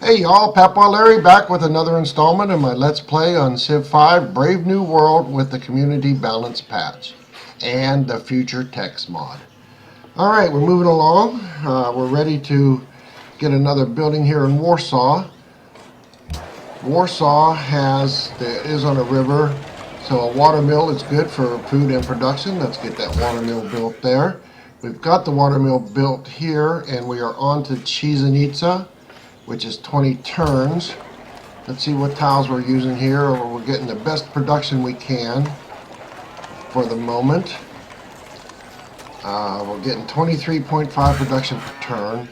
Hey y'all, Papa Larry back with another installment of my Let's Play on Civ 5 Brave New World with the Community Balance Patch and the Future Text mod. Alright, we're moving along. We're ready to get another building here in Warsaw. Warsaw is on a river, so a water mill is good for food and production. Let's get that water mill built there. We've got the water mill built here, and we are on to Civ5, which is 20 turns. Let's see what tiles we're using here. We're getting the best production we can for the moment. We're getting 23.5 production per turn.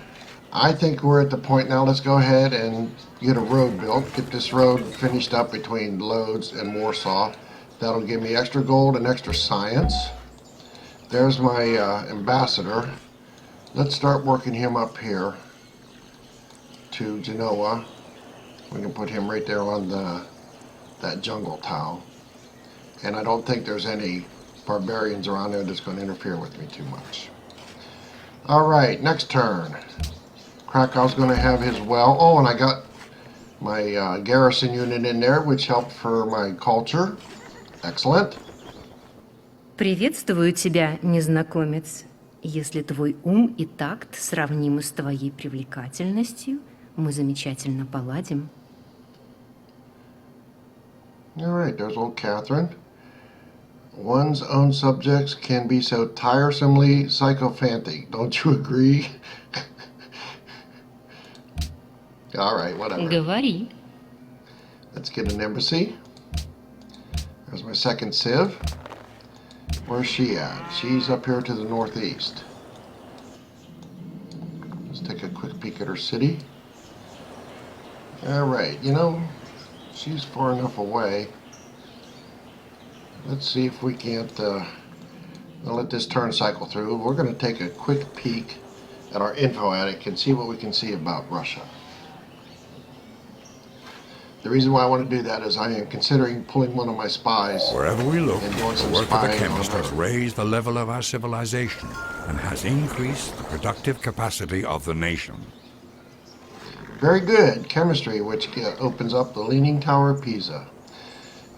I think we're at the point now. Let's go ahead and get a road built. Get this road finished up between Lodz and Warsaw. That'll give me extra gold and extra science. There's my ambassador. Let's start working him up here to Genoa. We can put him right there on that jungle tile. And I don't think there's any barbarians around there that's going to interfere with me too much. Alright, next turn. Krakow's going to have his well. Oh, and I got my garrison unit in there, which helped for my culture. Excellent. Приветствую тебя, незнакомец. Если твой ум и такт сравнимы с твоей привлекательностью, мы замечательно поладим. Alright, there's old Catherine. One's own subjects can be so tiresomely sycophantic. Don't you agree? Alright, whatever. Говори. Let's get an embassy. There's my second Civ. Where's she at? She's up here to the northeast. Let's take a quick peek at her city. Alright, you know, she's far enough away. Let's see if we can't let this turn cycle through. We're going to take a quick peek at our info attic and see what we can see about Russia. The reason why I want to do that is I am considering pulling one of my spies. Wherever we look, and doing the some work of the spying on chemist has her. raised the level of our civilization and has increased the productive capacity of the nation. Very good. Chemistry, which opens up the Leaning Tower of Pisa.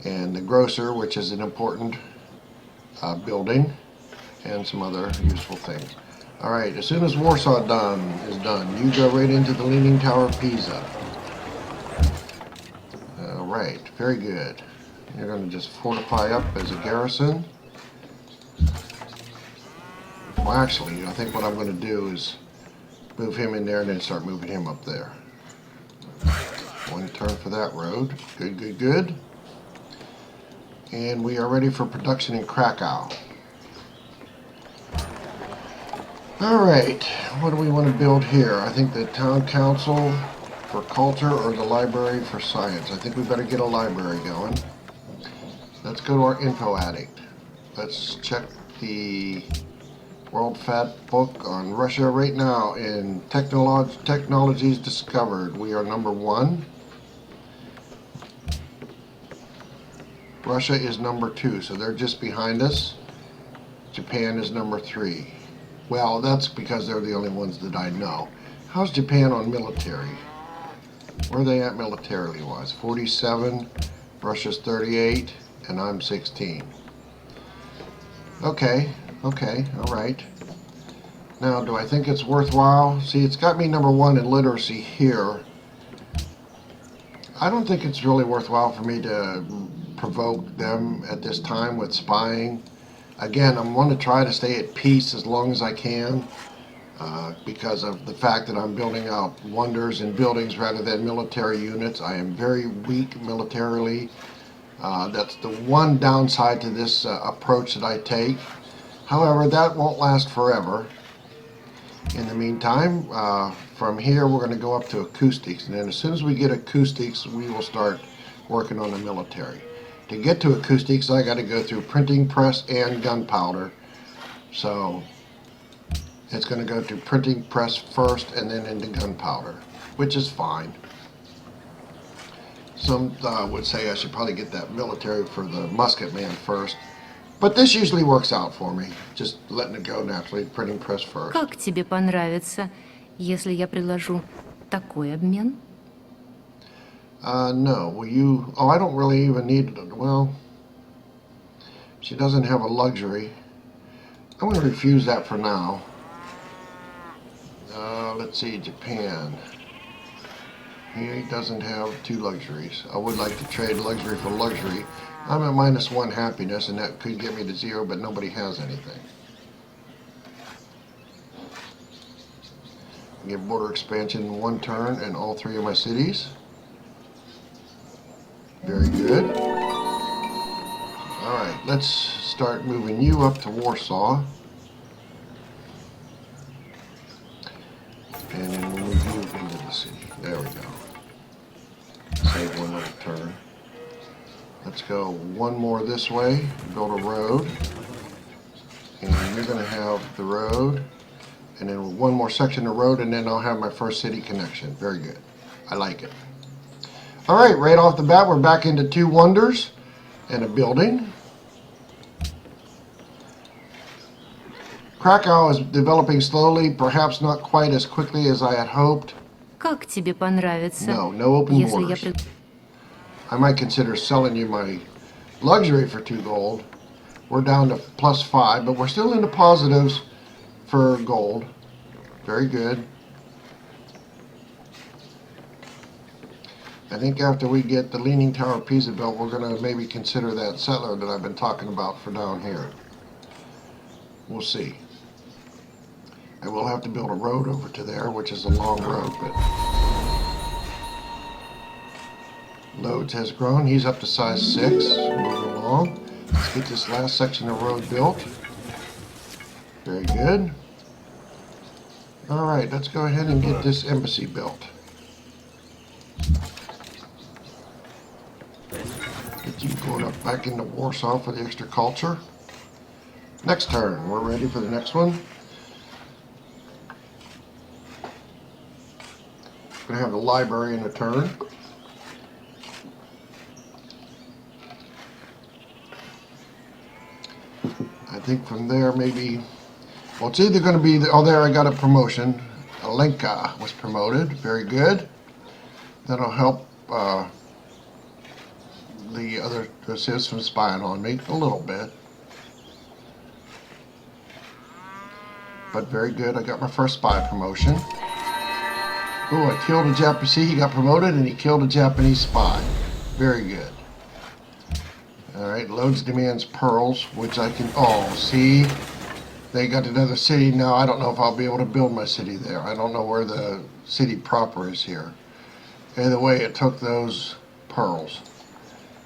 And the grocer, which is an important building, and some other useful things. Alright, as soon as Warsaw is done, you go right into the Leaning Tower of Pisa. Alright, very good. You're going to just fortify up as a garrison. Well, actually, I think what I'm going to do is move him in there and then start moving him up there. One turn for that road. Good, good, good. And we are ready for production in Krakow. Alright, what do we want to build here? I think the town council for culture or the library for science. I think we better get a library going. Let's go to our info attic. Let's check the World Fat book on Russia right now in technologies discovered. We are number 1. Russia is number 2, so they're just behind us. Japan is number 3. Well, that's because they're the only ones that I know. How's Japan on military? Where are they at militarily wise? 47, Russia's 38, and I'm 16. Okay, alright. Now, do I think it's worthwhile? See, it's got me number 1 in literacy here. I don't think it's really worthwhile for me to provoke them at this time with spying. Again, I'm going to try to stay at peace as long as I can. Because of the fact that I'm building out wonders in buildings rather than military units. I am very weak militarily. That's the one downside to this approach that I take. However, that won't last forever. In the meantime, from here we're going to go up to acoustics, and then as soon as we get acoustics, we will start working on the military. To get to acoustics, I got to go through printing press and gunpowder. So it's going to go to printing press first and then into gunpowder, which is fine. Some would say I should probably get that military for the musket man first, but this usually works out for me, just letting it go naturally, printing press first. Как тебе понравится, если я предложу такой обмен? No. Will you... Oh, I don't really even need... Well, she doesn't have a luxury. I'm going to refuse that for now. Let's see, Japan. He doesn't have 2 luxuries. I would like to trade luxury for luxury. I'm at -1 happiness, and that could get me to 0, but nobody has anything. Get border expansion in 1 turn in all 3 of my cities. Very good. Alright, let's start moving you up to Warsaw. And then we'll move you into the city. There we go. Save 1 little turn. Let's go 1 more this way, build a road. And you're going to have the road. And then 1 more section of road, and then I'll have my first city connection. Very good. I like it. Alright, right off the bat, we're back into 2 wonders and a building. Krakow is developing slowly, perhaps not quite as quickly as I had hoped. Как тебе понравится, No open если я borders. I might consider selling you my luxury for 2 gold. We're down to +5, but we're still in the positives for gold. Very good. I think after we get the Leaning Tower of Pisa built, we're going to maybe consider that settler that I've been talking about for down here. We'll see. I will have to build a road over to there, which is a long road, but loads has grown. He's up to size 6. Moving along. Let's get this last section of road built. Very good. Alright, let's go ahead and get this embassy built. Get you going up back into Warsaw for the extra culture. Next turn. We're ready for the next one. We're going to have the library in a turn. I think from there maybe... Well, it's either going to be... Oh, there I got a promotion. Alenka was promoted. Very good. That'll help the other Civs from spying on me a little bit. But very good. I got my first spy promotion. Oh, I killed a Japanese. See, he got promoted and he killed a Japanese spy. Very good. Alright, loads demands pearls, which I can... Oh, see? They got another city. Now I don't know if I'll be able to build my city there. I don't know where the city proper is here. Either way, it took those pearls,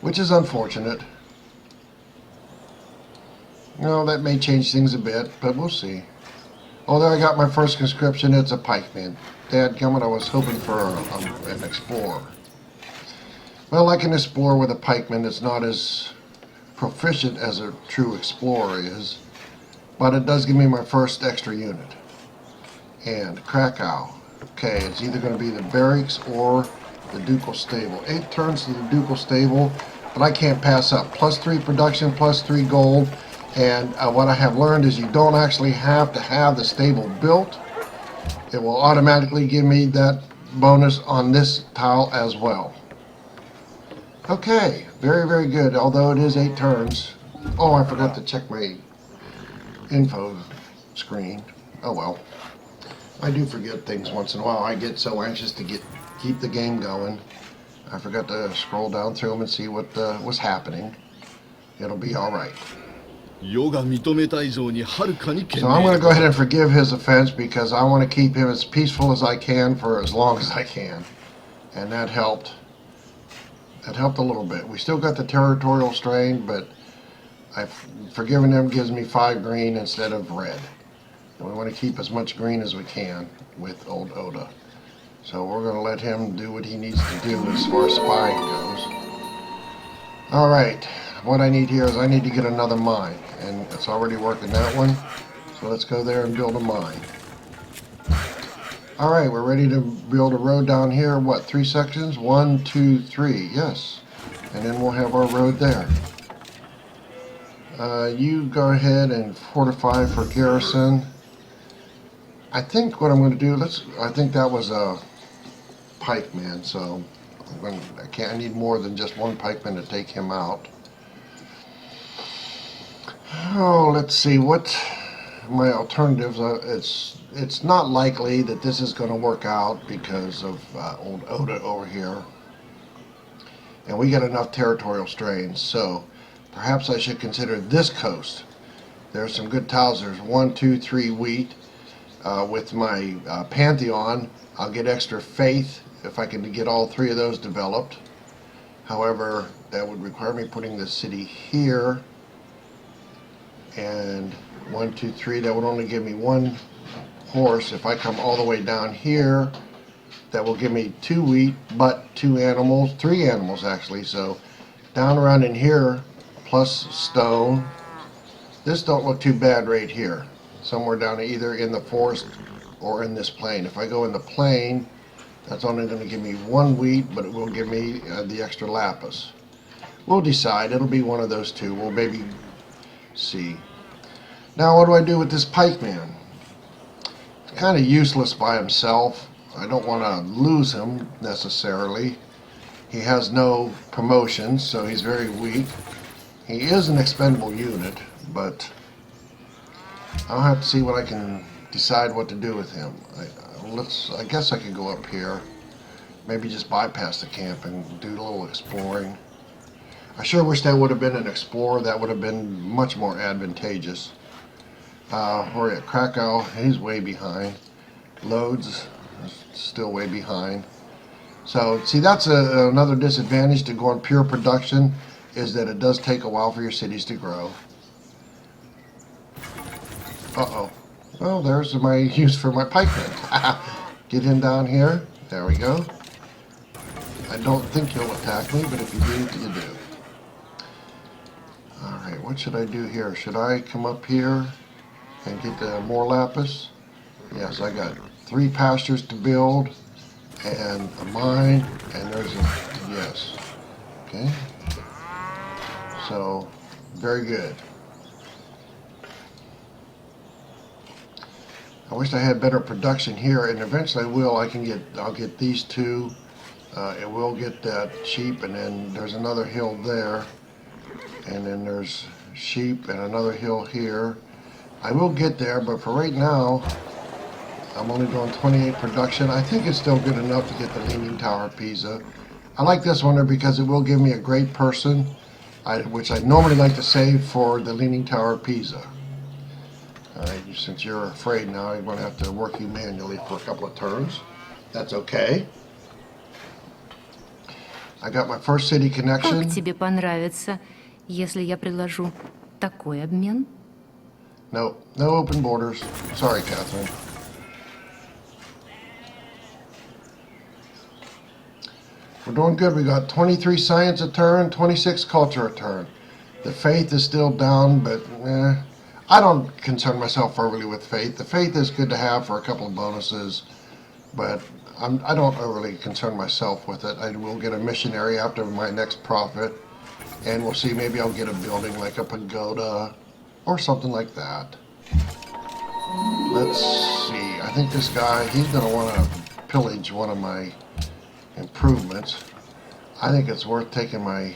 which is unfortunate. No, that may change things a bit, but we'll see. Oh, there I got my first conscription. It's a pikeman. Dadgummit, I was hoping for an explorer. Well, like an explorer with a pikeman, it's not as proficient as a true explorer is, but it does give me my first extra unit. And Krakow. Okay, it's either going to be the barracks or the ducal stable. 8 turns to the ducal stable, but I can't pass up. +3 production, +3 gold. And what I have learned is you don't actually have to have the stable built. It will automatically give me that bonus on this tile as well. Okay, very, very good. Although it is 8 turns. Oh, I forgot to check my info screen. Oh well. I do forget things once in a while. I get so anxious to keep the game going. I forgot to scroll down through them and see what was happening. It'll be all right. So I'm going to go ahead and forgive his offense because I want to keep him as peaceful as I can for as long as I can. And that helped. That helped a little bit. We still got the territorial strain, but I've forgiven him. Gives me 5 green instead of red. And we want to keep as much green as we can with old Oda. So we're going to let him do what he needs to do as far as spying goes. Alright, what I need here is I need to get another mine. And it's already working that one. So let's go there and build a mine. Alright, we're ready to build a road down here. What, 3 sections? 1, 2, 3. Yes. And then we'll have our road there. You go ahead and fortify for garrison. I think what I'm going to do, I think that was a pikeman, so I need more than just one pikeman to take him out. Oh, let's see what my alternatives are. It's not likely that this is going to work out because of old Oda over here, and we got enough territorial strains. So perhaps I should consider this coast. There's some good tiles. There's 1, 2, 3 wheat. With my Pantheon, I'll get extra faith if I can get all 3 of those developed. However, that would require me putting the city here. And 1, 2, 3, that would only give me 1 horse. If I come all the way down here, that will give me 2 wheat, but 2 animals, 3 animals actually. So down around in here, plus stone. This don't look too bad right here. Somewhere down either in the forest or in this plain. If I go in the plain, that's only going to give me 1 wheat, but it will give me the extra lapis. We'll decide. It'll be one of those 2. We'll maybe see. Now what do I do with this pikeman? It's kind of useless by himself. I don't want to lose him necessarily. He has no promotions, so he's very weak. He is an expendable unit, but I'll have to see what I can decide what to do with him. I guess I could go up here, maybe just bypass the camp and do a little exploring. I sure wish that would have been an explorer. That would have been much more advantageous. We're at Krakow. He's way behind. Loads still way behind. So see, that's another disadvantage to go on pure production, is that it does take a while for your cities to grow. Uh-oh. Well, there's my use for my pikeman. Get him down here. There we go. I don't think he'll attack me, but if you do, you do. Alright, what should I do here? Should I come up here and get more lapis? Yes, I got 3 pastures to build and a mine, and there's a yes. Okay. So, very good. I wish I had better production here, and eventually I'll get these 2. It will get that sheep, and then there's another hill there, and then there's sheep and another hill here. I will get there, but for right now, I'm only doing 28 production. I think it's still good enough to get the Leaning Tower of Pisa. I like this one because it will give me a great person, which I normally like to save for the Leaning Tower of Pisa. Alright, since you're afraid now, I'm going to have to work you manually for a couple of turns. That's okay. I got my first city connection. Как тебе понравится, если я предложу такой обмен? No, no open borders. Sorry, Catherine. We're doing good. We got 23 science a turn, 26 culture a turn. The faith is still down, but I don't concern myself overly with faith. The faith is good to have for a couple of bonuses, but I don't overly concern myself with it. I will get a missionary after my next profit, and we'll see. Maybe I'll get a building like a pagoda or something like that. Let's see. I think this guy, he's going to want to pillage one of my improvements. I think it's worth taking my...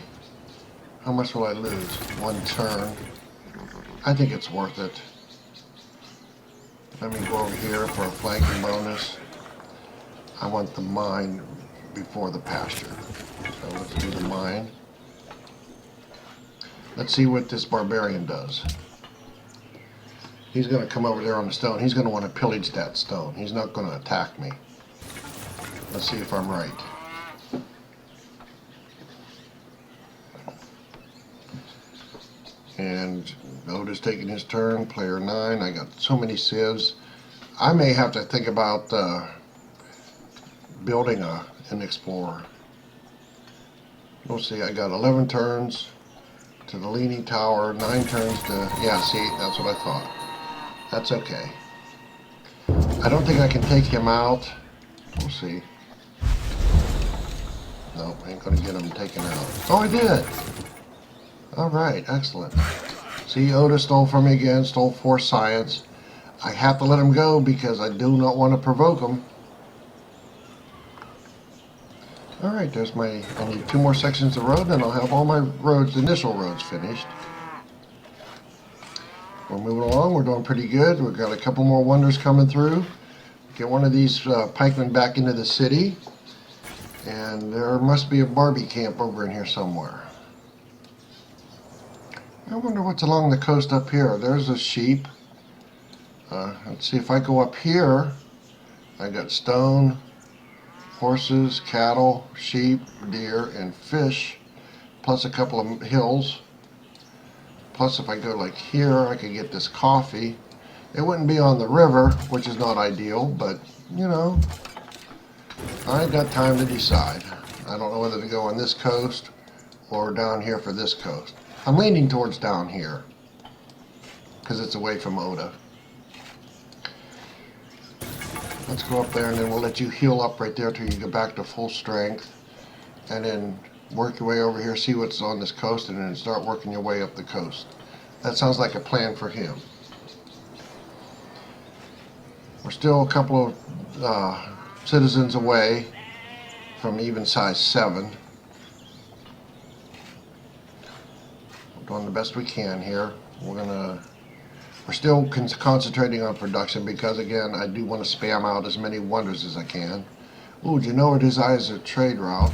How much will I lose? 1 turn. I think it's worth it. Let me go over here for a flanking bonus. I want the mine before the pasture. So let's do the mine. Let's see what this barbarian does. He's going to come over there on the stone. He's going to want to pillage that stone. He's not going to attack me. Let's see if I'm right. And Oda's taking his turn. Player 9. I got so many civs. I may have to think about building an explorer. We'll see. I got 11 turns to the Leaning Tower, 9 turns to... Yeah, see, that's what I thought. That's okay. I don't think I can take him out. We'll see. Nope, ain't gonna get him taken out. Oh, I did! Alright, excellent. See, Oda stole from me again, stole 4 science. I have to let him go because I do not want to provoke him. Alright, I need 2 more sections of road, then I'll have all my initial roads finished. We're moving along, we're doing pretty good. We've got a couple more wonders coming through. Get one of these pikemen back into the city. And there must be a Barbie camp over in here somewhere. I wonder what's along the coast up here. There's a sheep. Let's see if I go up here. I got stone, horses, cattle, sheep, deer, and fish, plus a couple of hills. Plus if I go like here, I could get this coffee. It wouldn't be on the river, which is not ideal, but you know, I ain't got time to decide. I don't know whether to go on this coast or down here for this coast. I'm leaning towards down here because it's away from Oda. Let's go up there and then we'll let you heal up right there till you get back to full strength. And then work your way over here, see what's on this coast, and then start working your way up the coast. That sounds like a plan for him. We're still a couple of citizens away from even size 7. We're doing the best we can here. We're still concentrating on production because, again, I do want to spam out as many wonders as I can. Ooh, do you know it is a trade route?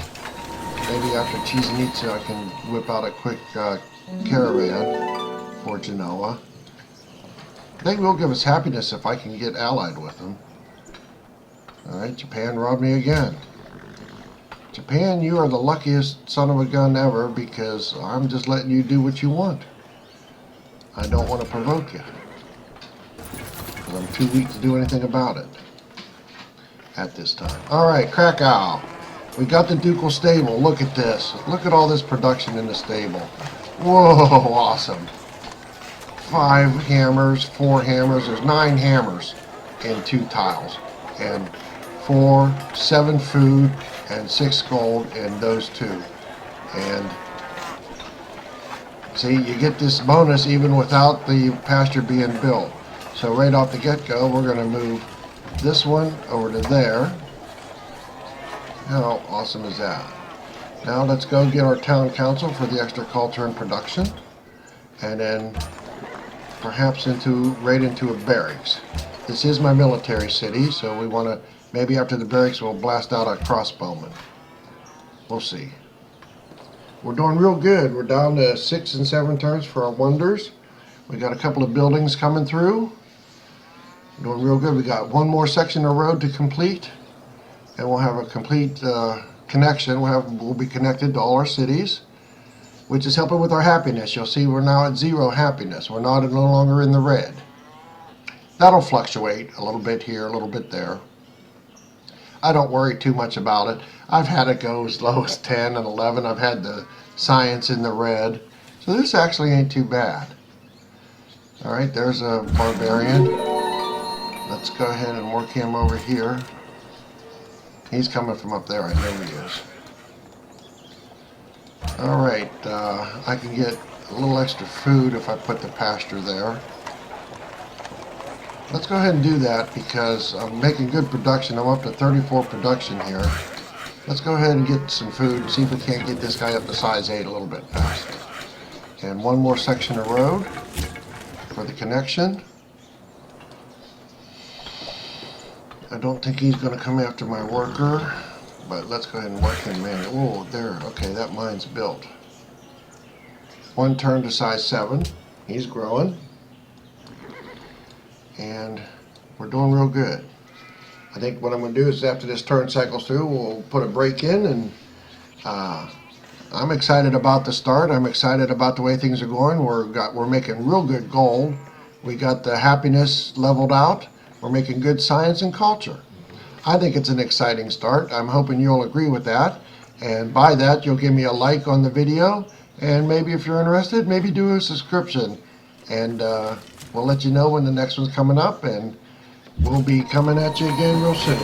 Maybe after Chichen Itza I can whip out a quick caravan for Genoa. They will give us happiness if I can get allied with them. Alright, Japan robbed me again. Japan, you are the luckiest son of a gun ever because I'm just letting you do what you want. I don't want to provoke you. Because I'm too weak to do anything about it at this time. Alright, Krakow. We got the ducal stable. Look at this. Look at all this production in the stable. Whoa, awesome. 5 hammers, 4 hammers. There's 9 hammers and 2 tiles. And 7 food, and 6 gold, and those 2. And see, you get this bonus even without the pasture being built. So right off the get-go, we're going to move this one over to there. How awesome is that? Now let's go get our town council for the extra culture and production, and then perhaps right into a barracks. This is my military city, so we want to, maybe after the barracks we'll blast out a crossbowman. We'll see. We're doing real good. We're down to 6 and 7 turns for our wonders. We got a couple of buildings coming through. We're doing real good. We got one more section of road to complete, and we'll have a complete connection. We'll be connected to all our cities, which is helping with our happiness. You'll see we're now at 0 happiness. We're no longer in the red. That'll fluctuate a little bit here, a little bit there. I don't worry too much about it. I've had it go as low as 10 and 11. I've had the science in the red. So this actually ain't too bad. Alright, there's a barbarian. Let's go ahead and work him over here. He's coming from up there. I know he is. Alright, I can get a little extra food if I put the pasture there. Let's go ahead and do that because I'm making good production. I'm up to 34 production here. Let's go ahead and get some food and see if we can't get this guy up to size 8 a little bit faster. And one more section of road for the connection. I don't think he's going to come after my worker, but let's go ahead and work him in. Oh, there. Okay, that mine's built. 1 turn to size 7. He's growing. And we're doing real good. I think what I'm going to do is after this turn cycles through, we'll put a break in, and I'm excited about the start. I'm excited about the way things are going. We're making real good gold. We got the happiness leveled out. We're making good science and culture. I think it's an exciting start. I'm hoping you'll agree with that. And by that, you'll give me a like on the video. And maybe if you're interested, maybe do a subscription. And we'll let you know when the next one's coming up. And we'll be coming at you again real soon.